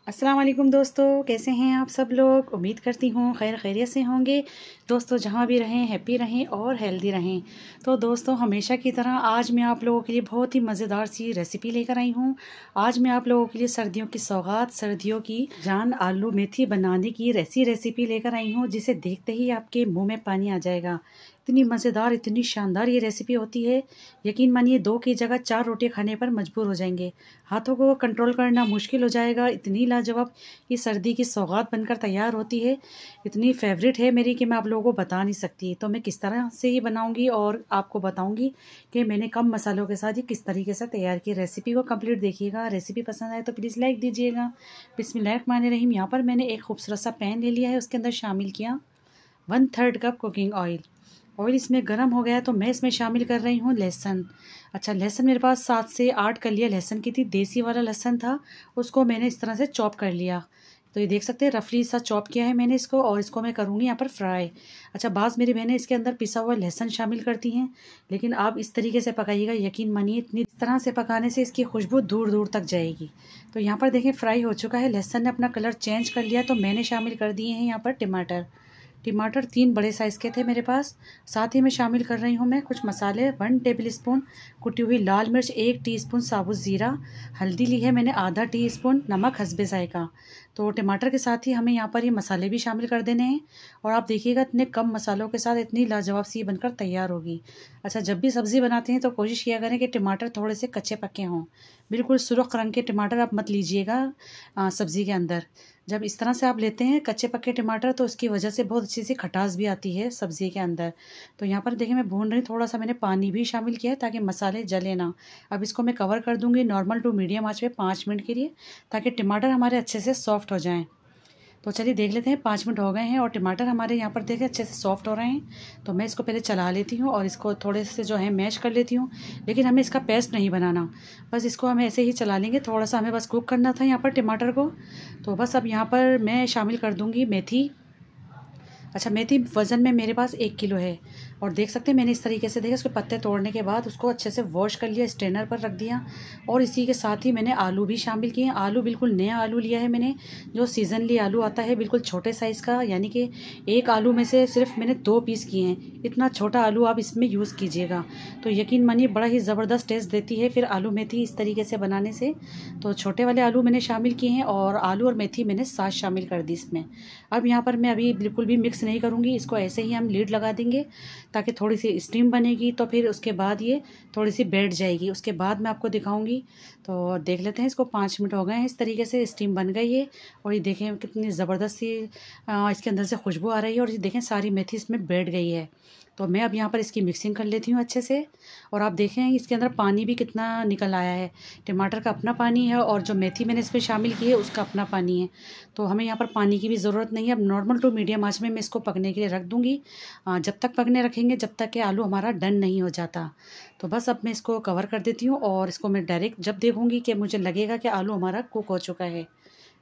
अस्सलाम वालेकुम दोस्तों, कैसे हैं आप सब लोग। उम्मीद करती हूँ खैर खैरियत से होंगे। दोस्तों जहाँ भी रहें हैप्पी रहें और हेल्दी रहें। तो दोस्तों हमेशा की तरह आज मैं आप लोगों के लिए बहुत ही मज़ेदार सी रेसिपी लेकर आई हूँ। आज मैं आप लोगों के लिए सर्दियों की सौगात, सर्दियों की जान आलू मेथी बनाने की रेसिपी लेकर आई हूँ, जिसे देखते ही आपके मुँह में पानी आ जाएगा। इतनी मज़ेदार, इतनी शानदार ये रेसिपी होती है, यकीन मानिए 2 की जगह 4 रोटियां खाने पर मजबूर हो जाएंगे। हाथों को कंट्रोल करना मुश्किल हो जाएगा। इतनी लाजवाब ये सर्दी की सौगात बनकर तैयार होती है, इतनी फेवरेट है मेरी कि मैं आप लोगों को बता नहीं सकती। तो मैं किस तरह से ये बनाऊंगी और आपको बताऊंगी कि मैंने कम मसालों के साथ ये किस तरीके से तैयार की। रेसिपी को कंप्लीट देखिएगा। रेसिपी पसंद आए तो प्लीज़ लाइक दीजिएगा। बिस्मिल्लाहिर्रहमानिर्रहीम। यहाँ पर मैंने एक खूबसूरत सा पैन ले लिया है, उसके अंदर शामिल किया 1/3 कप कुकिंग ऑयल। ऑयल इसमें गर्म हो गया तो मैं इसमें शामिल कर रही हूँ लहसुन। अच्छा, लहसुन मेरे पास 7 से 8 कलियाँ लहसुन की थी। देसी वाला लहसुन था, उसको मैंने इस तरह से चॉप कर लिया। तो ये देख सकते हैं रफली सा चॉप किया है मैंने इसको, और इसको मैं करूँगी यहाँ पर फ्राई। अच्छा, बाज़ मेरी बहनें इसके अंदर पिसा हुआ लहसुन शामिल करती हैं, लेकिन आप इस तरीके से पकाइएगा, यकीन मानिए इतनी तरह से पकाने से इसकी खुशबू दूर दूर तक जाएगी। तो यहाँ पर देखें फ्राई हो चुका है, लहसुन ने अपना कलर चेंज कर लिया। तो मैंने शामिल कर दिए हैं यहाँ पर टमाटर 3 बड़े साइज़ के थे मेरे पास। साथ ही में शामिल कर रही हूँ मैं कुछ मसाले। 1 टेबलस्पून कुटी हुई लाल मिर्च, 1 टीस्पून साबुत ज़ीरा, हल्दी ली है मैंने आधा टीस्पून, नमक हस्बे ज़ायका। तो टमाटर के साथ ही हमें यहाँ पर ये मसाले भी शामिल कर देने हैं। और आप देखिएगा इतने कम मसालों के साथ इतनी लाजवाब सी बनकर तैयार होगी। अच्छा, जब भी सब्ज़ी बनाते हैं तो कोशिश किया करें कि टमाटर थोड़े से कच्चे पक्के हों। बिल्कुल सुर्ख रंग के टमाटर आप मत लीजिएगा सब्ज़ी के अंदर। जब इस तरह से आप लेते हैं कच्चे पक्के टमाटर तो उसकी वजह से बहुत अच्छी सी खटास भी आती है सब्ज़ी के अंदर। तो यहाँ पर देखिए मैं भून रही, थोड़ा सा मैंने पानी भी शामिल किया है ताकि मसाले जले ना। अब इसको मैं कवर कर दूँगी नॉर्मल टू मीडियम आँच पे 5 मिनट के लिए, ताकि टमाटर हमारे अच्छे से सॉफ्ट हो जाएँ। तो चलिए देख लेते हैं, 5 मिनट हो गए हैं और टमाटर हमारे यहाँ पर देखें अच्छे से सॉफ्ट हो रहे हैं। तो मैं इसको पहले चला लेती हूँ और इसको थोड़े से जो है मैश कर लेती हूँ। लेकिन हमें इसका पेस्ट नहीं बनाना, बस इसको हमें ऐसे ही चला लेंगे। थोड़ा सा हमें बस कुक करना था यहाँ पर टमाटर को। तो बस अब यहाँ पर मैं शामिल कर दूँगी मेथी। अच्छा, मेथी वज़न में मेरे पास 1 किलो है। और देख सकते हैं मैंने इस तरीके से, देखिए उसके पत्ते तोड़ने के बाद उसको अच्छे से वॉश कर लिया, स्ट्रेनर पर रख दिया। और इसी के साथ ही मैंने आलू भी शामिल किए। आलू बिल्कुल नया आलू लिया है मैंने, जो सीजनली आलू आता है, बिल्कुल छोटे साइज़ का, यानी कि एक आलू में से सिर्फ मैंने 2 पीस किए हैं। इतना छोटा आलू आप इसमें यूज़ कीजिएगा तो यकीन मानिए बड़ा ही ज़बरदस्त टेस्ट देती है फिर आलू मेथी इस तरीके से बनाने से। तो छोटे वाले आलू मैंने शामिल किए हैं और आलू और मेथी मैंने साथ शामिल कर दी इसमें। अब यहाँ पर मैं अभी बिल्कुल भी मिक्स नहीं करूँगी, इसको ऐसे ही हम लीड लगा देंगे ताकि थोड़ी सी स्टीम बनेगी। तो फिर उसके बाद ये थोड़ी सी बैठ जाएगी, उसके बाद मैं आपको दिखाऊंगी। तो देख लेते हैं, इसको 5 मिनट हो गए हैं, इस तरीके से स्टीम बन गई है। और ये देखें कितनी ज़बरदस्त सी इसके अंदर से खुशबू आ रही है। और ये देखें सारी मेथी इसमें बैठ गई है। तो मैं अब यहाँ पर इसकी मिक्सिंग कर लेती हूँ अच्छे से। और आप देखें इसके अंदर पानी भी कितना निकल आया है। टमाटर का अपना पानी है और जो मेथी मैंने इसमें शामिल की है उसका अपना पानी है। तो हमें यहाँ पर पानी की भी ज़रूरत नहीं है। अब नॉर्मल टू मीडियम आंच में मैं इसको पकने के लिए रख दूँगी। जब तक पकने रखेंगे जब तक कि आलू हमारा डन नहीं हो जाता। तो बस अब मैं इसको कवर कर देती हूँ और इसको मैं डायरेक्ट जब देखूँगी कि मुझे लगेगा कि आलू हमारा कुक हो चुका है,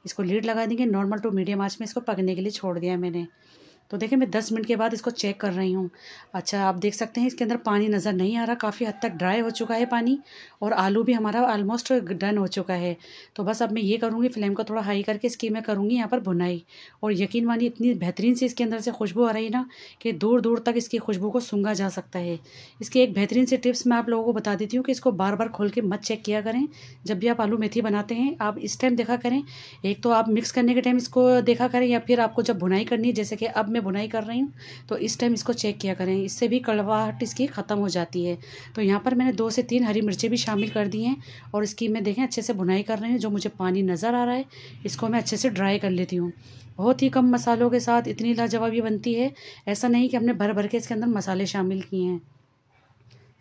इसको लीड लगा देंगे। नॉर्मल टू मीडियम आंच में इसको पकने के लिए छोड़ दिया है मैंने। तो देखिए मैं 10 मिनट के बाद इसको चेक कर रही हूँ। अच्छा, आप देख सकते हैं इसके अंदर पानी नज़र नहीं आ रहा, काफ़ी हद तक ड्राई हो चुका है पानी। और आलू भी हमारा ऑलमोस्ट डन हो चुका है। तो बस अब मैं ये करूँगी, फ्लेम को थोड़ा हाई करके इसकी मैं करूँगी यहाँ पर भुनाई। और यकीन मानिए इतनी बेहतरीन सी इसके अंदर से खुशबू आ रही है ना कि दूर दूर तक इसकी खुशबू को सूंघा जा सकता है। इसकी एक बेहतरीन सी टिप्स मैं आप लोगों को बता देती हूँ कि इसको बार बार खोल के मत चेक किया करें। जब भी आप आलू मेथी बनाते हैं आप इस टाइम देखा करें, एक तो आप मिक्स करने के टाइम इसको देखा करें, या फिर आपको जब भुनाई करनी है, जैसे कि अब मैं भुनाई कर रही हूँ, तो इस टाइम इसको चेक किया करें। इससे भी कड़वाहट इसकी ख़त्म हो जाती है। तो यहाँ पर मैंने 2 से 3 हरी मिर्चें भी शामिल कर दी हैं और इसकी मैं देखें अच्छे से भुनाई कर रही हूँ। जो मुझे पानी नज़र आ रहा है इसको मैं अच्छे से ड्राई कर लेती हूँ। बहुत ही कम मसालों के साथ इतनी लाजवाबी बनती है। ऐसा नहीं कि हमने भर भर के इसके अंदर मसाले शामिल किए हैं,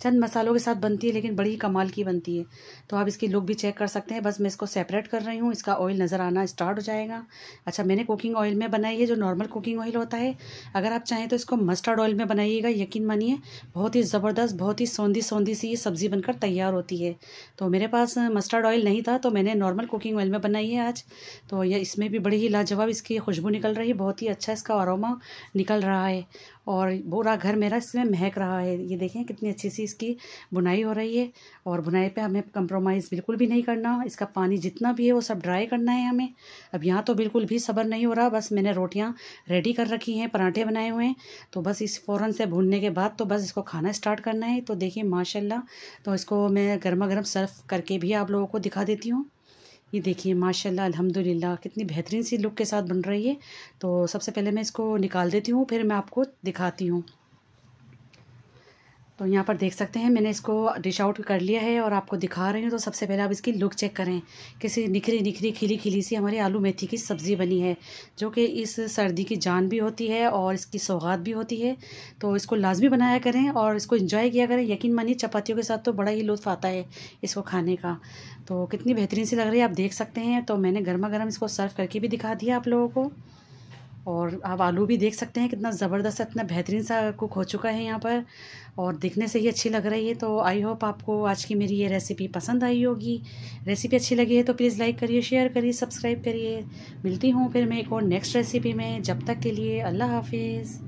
चंद मसालों के साथ बनती है लेकिन बड़ी कमाल की बनती है। तो आप इसकी लुक भी चेक कर सकते हैं। बस मैं इसको सेपरेट कर रही हूँ, इसका ऑयल नज़र आना स्टार्ट हो जाएगा। अच्छा, मैंने कुकिंग ऑयल में बनाई है, जो नॉर्मल कुकिंग ऑयल होता है। अगर आप चाहें तो इसको मस्टर्ड ऑयल में बनाइएगा, यकीन मानिए बहुत ही ज़बरदस्त, बहुत ही सौंधी सौंधी सी ये सब्ज़ी बनकर तैयार होती है। तो मेरे पास मस्टर्ड ऑयल नहीं था तो मैंने नॉर्मल कुकिंग ऑयल में बनाई है आज। तो यह इसमें भी बड़ी ही लाजवाब इसकी खुशबू निकल रही है, बहुत ही अच्छा इसका अरोमा निकल रहा है। और पूरा घर मेरा इसमें महक रहा है। ये देखें कितनी अच्छी सी इसकी बुनाई हो रही है, और बुनाई पे हमें कंप्रोमाइज़ बिल्कुल भी नहीं करना। इसका पानी जितना भी है वो सब ड्राई करना है हमें। अब यहाँ तो बिल्कुल भी सब्र नहीं हो रहा, बस मैंने रोटियाँ रेडी कर रखी हैं, पराठे बनाए हुए हैं, तो बस इस फ़ौरन से भूनने के बाद तो बस इसको खाना स्टार्ट करना है। तो देखिए माशाल्लाह, तो इसको मैं गर्मा गर्म सर्व करके भी आप लोगों को दिखा देती हूँ। ये देखिए माशाल्लाह अल्हम्दुलिल्लाह कितनी बेहतरीन सी लुक के साथ बन रही है। तो सबसे पहले मैं इसको निकाल देती हूँ, फिर मैं आपको दिखाती हूँ। तो यहाँ पर देख सकते हैं मैंने इसको डिश आउट कर लिया है और आपको दिखा रही हूँ। तो सबसे पहले आप इसकी लुक चेक करें, कैसी निखरी निखरी खिली खिली सी हमारी आलू मेथी की सब्ज़ी बनी है, जो कि इस सर्दी की जान भी होती है और इसकी सौगात भी होती है। तो इसको लाजमी बनाया करें और इसको एंजॉय किया करें। यकीन मानिए चपातियों के साथ तो बड़ा ही लुत्फ़ आता है इसको खाने का। तो कितनी बेहतरीन सी लग रही है आप देख सकते हैं। तो मैंने गर्मा गर्म इसको सर्व करके भी दिखा दिया आप लोगों को। और आप आलू भी देख सकते हैं कितना ज़बरदस्त, इतना बेहतरीन सा कुक हो चुका है यहाँ पर, और दिखने से ही अच्छी लग रही है। तो आई होप आपको आज की मेरी ये रेसिपी पसंद आई होगी। रेसिपी अच्छी लगी है तो प्लीज़ लाइक करिए, शेयर करिए, सब्सक्राइब करिए। मिलती हूँ फिर मैं एक और नेक्स्ट रेसिपी में। जब तक के लिए अल्लाह हाफिज़।